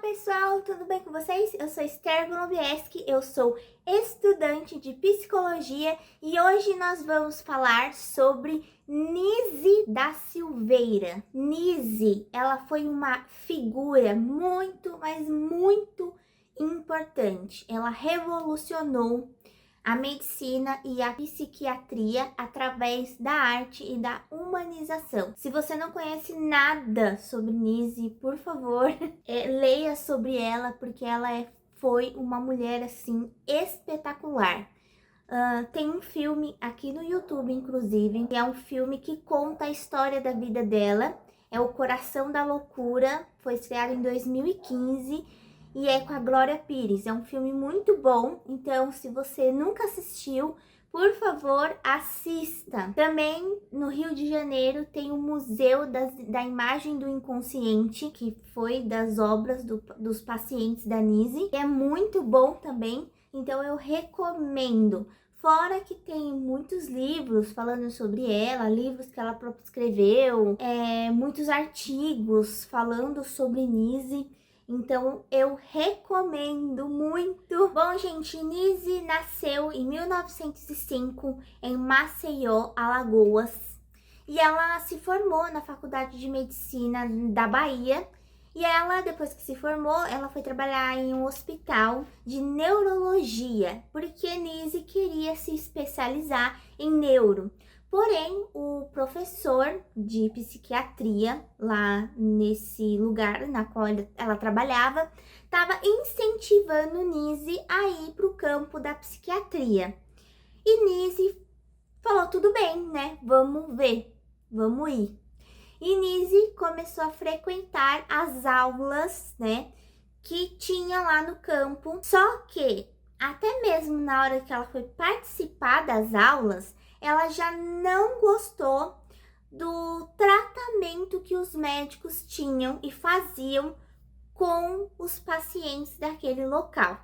pessoal, tudo bem com vocês? Eu sou Esther Golubieski, eu sou estudante de psicologia e hoje nós vamos falar sobre Nise da Silveira. Nise, ela foi uma figura muito, mas muito importante. Ela revolucionou a medicina e a psiquiatria através da arte e da humanização. Se você não conhece nada sobre Nise, por favor, leia sobre ela, porque ela foi uma mulher, assim, espetacular. Tem um filme aqui no YouTube, inclusive, que é um filme que conta a história da vida dela. É O Coração da Loucura, foi estreado em 2015 e é com a Glória Pires. É um filme muito bom, então se você nunca assistiu, por favor, assista. Também no Rio de Janeiro tem o Museu da Imagem do Inconsciente, que foi das obras dos pacientes da Nise. É muito bom também, então eu recomendo. Fora que tem muitos livros falando sobre ela, livros que ela própria escreveu, muitos artigos falando sobre Nise. Então, eu recomendo muito. Bom, gente, Nise nasceu em 1905 em Maceió, Alagoas. E ela se formou na Faculdade de Medicina da Bahia. E ela, depois que se formou, ela foi trabalhar em um hospital de neurologia, porque Nise queria se especializar em neuro. Porém, o professor de psiquiatria lá nesse lugar na qual ela trabalhava, estava incentivando Nise a ir para o campo da psiquiatria. E Nise falou, tudo bem, né? Vamos ver, vamos ir. E Nise começou a frequentar as aulas, né, que tinha lá no campo. Só que, até mesmo na hora que ela foi participar das aulas, ela já não gostou do tratamento que os médicos tinham e faziam com os pacientes daquele local.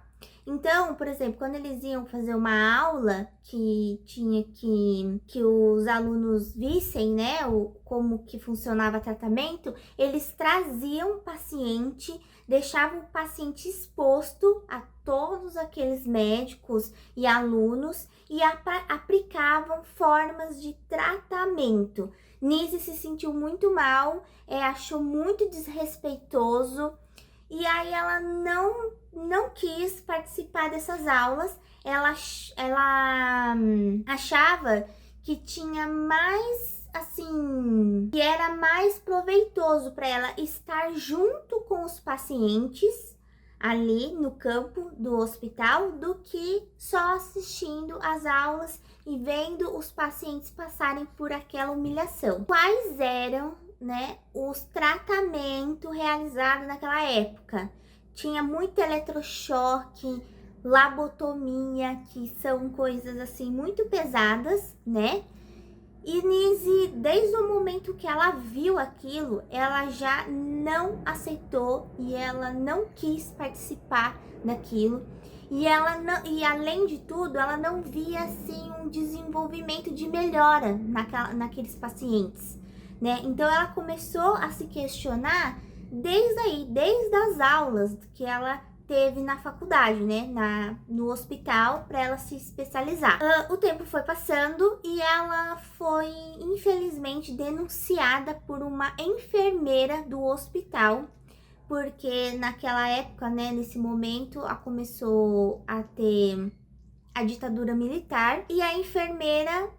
Então, por exemplo, quando eles iam fazer uma aula que tinha que os alunos vissem, né, como que funcionava o tratamento, eles traziam o paciente, deixavam o paciente exposto a todos aqueles médicos e alunos e aplicavam formas de tratamento. Nise se sentiu muito mal, achou muito desrespeitoso. E aí ela não quis participar dessas aulas, ela achava que tinha mais, assim, que era mais proveitoso para ela estar junto com os pacientes ali no campo do hospital do que só assistindo às aulas e vendo os pacientes passarem por aquela humilhação. Quais eram, né, os tratamentos realizados naquela época? Tinha muito eletrochoque, labotomia, que são coisas assim muito pesadas, né? E Nise, desde o momento que ela viu aquilo, ela já não aceitou e ela não quis participar daquilo. E ela não, e além de tudo, ela não via assim um desenvolvimento de melhora naqueles pacientes, né? Então ela começou a se questionar desde as aulas que ela teve na faculdade, né, no hospital, para ela se especializar. O tempo foi passando e ela foi, infelizmente, denunciada por uma enfermeira do hospital, porque naquela época, né, nesse momento, começou a ter a ditadura militar e a enfermeira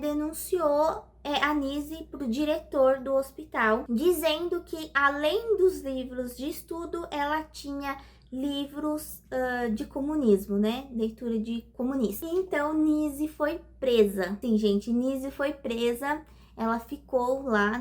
denunciou a Nise para o diretor do hospital, dizendo que além dos livros de estudo, ela tinha livros de comunismo, né? Leitura de comunista. Então, Nise foi presa. Sim, gente, Nise foi presa. Ela ficou lá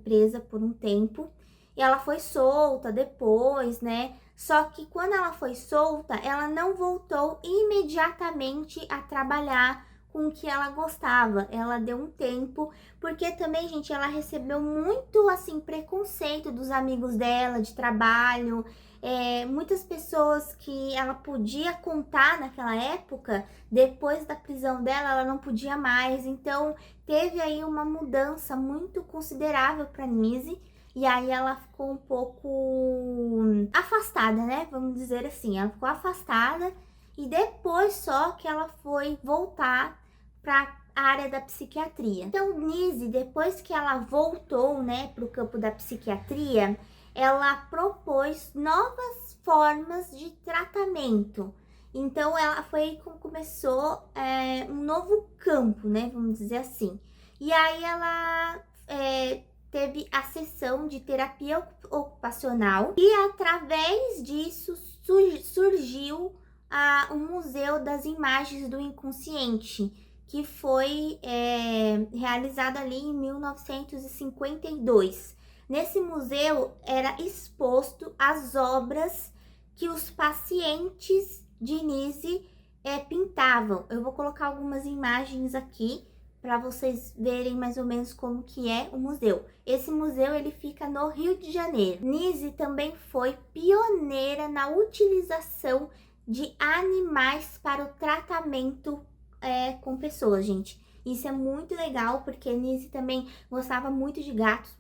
presa por um tempo. E ela foi solta depois, né? Só que quando ela foi solta, ela não voltou imediatamente a trabalhar com o que ela gostava. Ela deu um tempo, porque também, gente, ela recebeu muito, assim, preconceito dos amigos dela de trabalho. Muitas pessoas que ela podia contar naquela época, depois da prisão dela, ela não podia mais. Então, teve aí uma mudança muito considerável para Nise. e aí ela ficou um pouco afastada, né? Vamos dizer assim, ela ficou afastada e depois só que ela foi voltar para a área da psiquiatria. Então, Nise, depois que ela voltou, né, para o campo da psiquiatria, ela propôs novas formas de tratamento. Então, ela foi como começou um novo campo, né, vamos dizer assim. E aí ela teve a sessão de terapia ocupacional e através disso surgiu o Museu das Imagens do Inconsciente, que foi realizado ali em 1952. Nesse museu era exposto as obras que os pacientes de Nise pintavam. Eu vou colocar algumas imagens aqui para vocês verem mais ou menos como que é o museu. Esse museu ele fica no Rio de Janeiro. Nise também foi pioneira na utilização de animais para o tratamento com pessoas, gente. Isso é muito legal, porque Nise também gostava muito de gatos,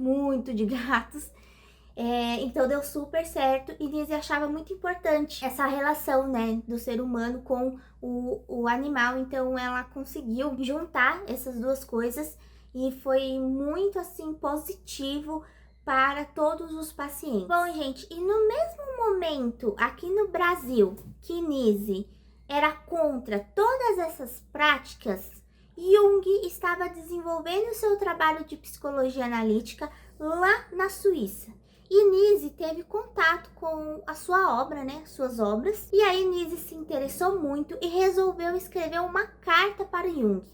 então deu super certo e Nise achava muito importante essa relação, né, do ser humano com o animal. Então ela conseguiu juntar essas duas coisas e foi muito, assim, positivo para todos os pacientes. Bom, gente, e no mesmo momento, aqui no Brasil, que Nise era contra todas essas práticas, Jung estava desenvolvendo seu trabalho de psicologia analítica lá na Suíça. E Nise teve contato com a sua obra, né, suas obras. E aí Nise se interessou muito e resolveu escrever uma carta para Jung.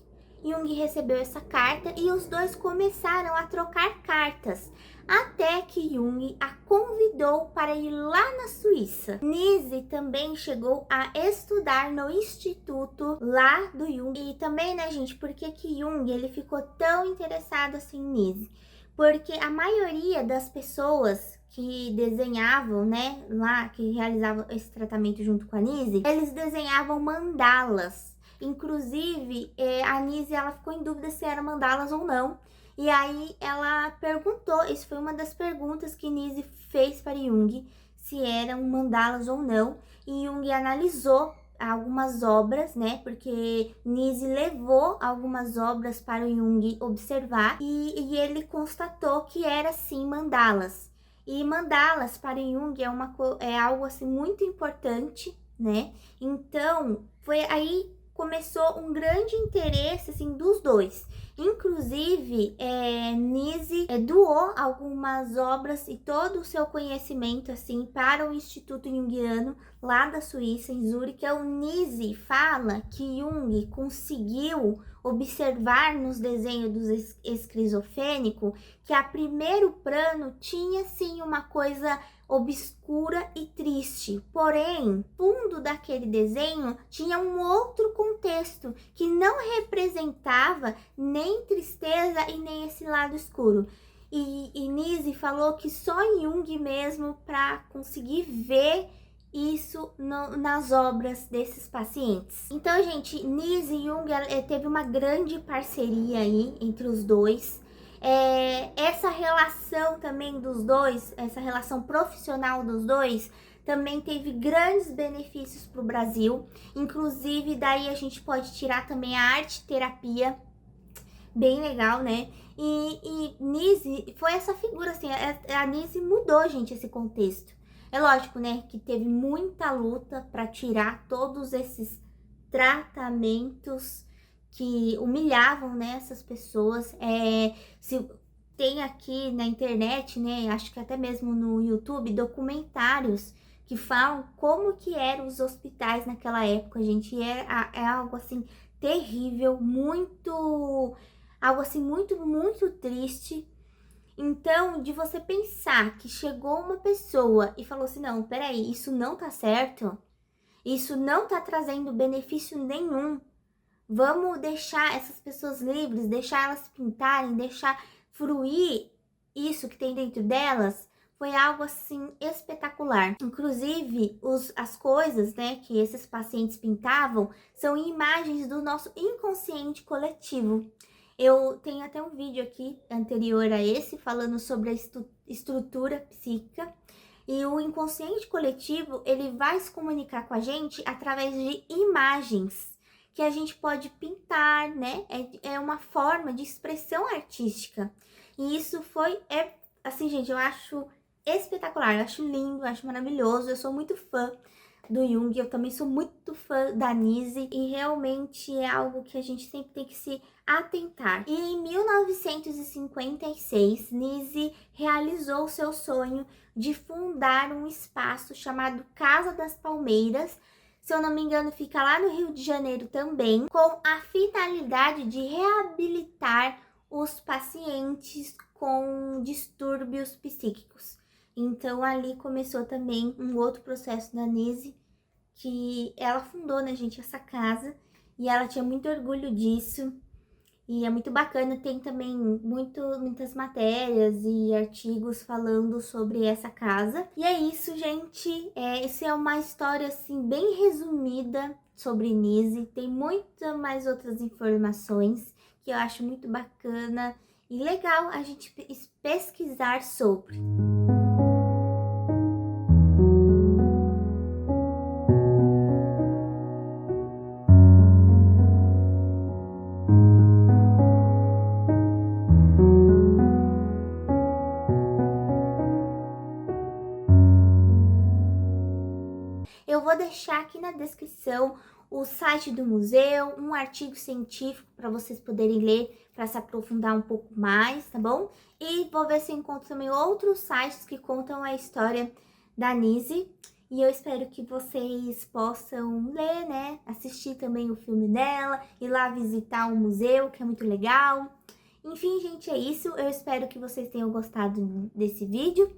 Jung recebeu essa carta e os dois começaram a trocar cartas, até que Jung a convidou para ir lá na Suíça. Nise também chegou a estudar no instituto lá do Jung. E também, né, gente, por que Jung ele ficou tão interessado assim em Nise? Porque a maioria das pessoas que desenhavam, né, lá, que realizavam esse tratamento junto com a Nise, eles desenhavam mandalas. Inclusive, a Nise, ela ficou em dúvida se eram mandalas ou não. E aí ela perguntou, isso foi uma das perguntas que Nise fez para Jung, se eram mandalas ou não. E Jung analisou algumas obras, né, porque Nise levou algumas obras para o Jung observar e ele constatou que era sim mandalas. E mandalas para Jung é algo assim muito importante, né? Então, foi aí começou um grande interesse assim dos dois. Inclusive, Nise doou algumas obras e todo o seu conhecimento assim para o Instituto Jungiano lá da Suíça, em Zurique. O Nise fala que Jung conseguiu observar nos desenhos do esquizofrênico que a primeiro plano tinha sim uma coisa obscura e triste, porém, fundo daquele desenho tinha um outro contexto que não representava nem tristeza e nem esse lado escuro. E Nise falou que só Jung mesmo para conseguir ver isso nas obras desses pacientes. Então, gente, Nise e Jung teve uma grande parceria aí entre os dois. Essa relação também dos dois, essa relação profissional dos dois, também teve grandes benefícios para o Brasil. Inclusive, daí a gente pode tirar também a arte-terapia, bem legal, né? E Nise foi essa figura, assim, a Nise mudou, gente, esse contexto. É lógico, né, que teve muita luta para tirar todos esses tratamentos que humilhavam, né, essas pessoas. Se tem aqui na internet, né, acho que até mesmo no YouTube, documentários que falam como que eram os hospitais naquela época, gente. É algo assim terrível, algo assim muito triste. Então, de você pensar que chegou uma pessoa e falou assim, não, peraí, isso não tá certo, isso não tá trazendo benefício nenhum, vamos deixar essas pessoas livres, deixar elas pintarem, deixar fruir isso que tem dentro delas, foi algo assim espetacular. Inclusive, as coisas, né, que esses pacientes pintavam são imagens do nosso inconsciente coletivo. Eu tenho até um vídeo aqui anterior a esse falando sobre a estrutura psíquica. E o inconsciente coletivo, ele vai se comunicar com a gente através de imagens que a gente pode pintar, né? É uma forma de expressão artística. E isso assim, gente, eu acho espetacular, eu acho lindo, eu acho maravilhoso. Eu sou muito fã do Jung, eu também sou muito fã da Nise e realmente é algo que a gente sempre tem que se atentar. E em 1956, Nise realizou seu sonho de fundar um espaço chamado Casa das Palmeiras. Se eu não me engano, fica lá no Rio de Janeiro também, com a finalidade de reabilitar os pacientes com distúrbios psíquicos. Então, ali começou também um outro processo da Nise, que ela fundou, né, gente, essa casa, e ela tinha muito orgulho disso, e é muito bacana. Tem também muitas matérias e artigos falando sobre essa casa. E é isso, gente, essa é uma história, assim, bem resumida sobre Nise. Tem muitas mais outras informações que eu acho muito bacana e legal a gente pesquisar sobre. Eu vou deixar aqui na descrição o site do museu, um artigo científico para vocês poderem ler, para se aprofundar um pouco mais, tá bom? E vou ver se eu encontro também outros sites que contam a história da Nise. E eu espero que vocês possam ler, né? Assistir também o filme dela, ir lá visitar o museu, que é muito legal. Enfim, gente, é isso. Eu espero que vocês tenham gostado desse vídeo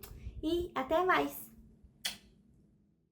e até mais!